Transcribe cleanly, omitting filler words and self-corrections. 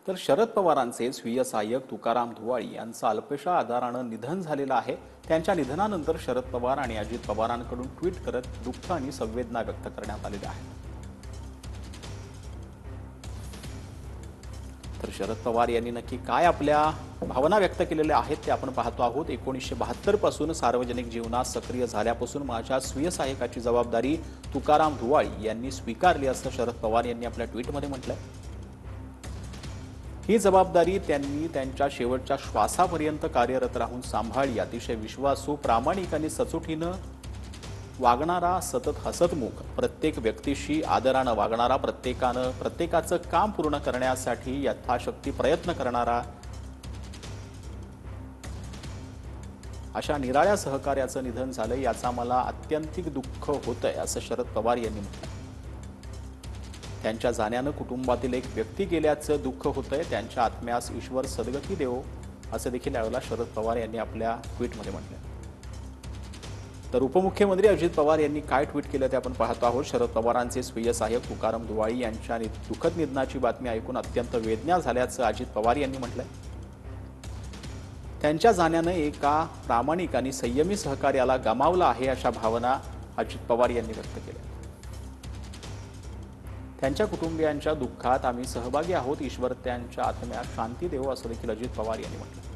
तर शरद पवारांचे स्वीय सहाय्यक तुकाराम धुवाळी यांचं अल्पशा आजारानं निधन झालेलं आहे। त्यांच्या निधनानंतर शरद पवार आणि अजित पवारांकडून ट्विट करत दुःख आणि संवेदना व्यक्त करण्यात आलेल्या आहेत। तर शरद पवार यांनी नक्की काय आपल्या भावना व्यक्त केलेल्या आहेत ते आपण पाहतो आहोत। 1972 पासून सार्वजनिक जीवनात सक्रिय झाल्यापासून माझ्या स्वीय सहाय्यकाची जबाबदारी तुकाराम धुवाळी यांनी स्वीकारली असं शरद पवार यांनी आपल्या ट्विटमध्ये म्हटलंय। ही जबाबदारी त्यांनी त्यांच्या शेवटच्या श्वासापर्यंत कार्यरत राहून सांभाळली। अतिशय विश्वासू, प्रामाणिक आणि सचोटीनं वागणारा, सतत हसतमुख, प्रत्येक व्यक्तीशी आदरानं वागणारा, प्रत्येकाचं काम पूर्ण करण्यासाठी यथाशक्ती प्रयत्न करणारा, अशा निराळ्या सहकार्याचं निधन झालं याचा मला अत्यंतिक दुःख होतंय असं शरद पवार यांनी म्हटलं। त्यांच्या जाण्यानं कुटुंबातील एक व्यक्ती गेल्याचं दुःख होतंय। त्यांच्या आत्म्यास ईश्वर सद्गती देवो असं देखील यावेळेला शरद पवार यांनी आपल्या ट्विटमध्ये म्हटलं। तर उपमुख्यमंत्री अजित पवार यांनी काय ट्विट केलं ते आपण पाहतो आहोत। शरद पवारांचे स्वीय सहाय्यक तुकाराम धुवाळी यांच्या दुःखद निधनाची बातमी ऐकून अत्यंत वेदना झाल्याचं अजित पवार यांनी म्हटलंय। त्यांच्या जाण्यानं एका प्रामाणिक आणि संयमी सहकार्याला गमावलं आहे अशा भावना अजित पवार यांनी व्यक्त केल्या। त्यांच्या कुटुंबियांच्या दुःखात आम्ही सहभागी आहोत। ईश्वर त्यांच्या आत्म्यास शांती देवो असं देखील अजित पवार यांनी म्हटलं।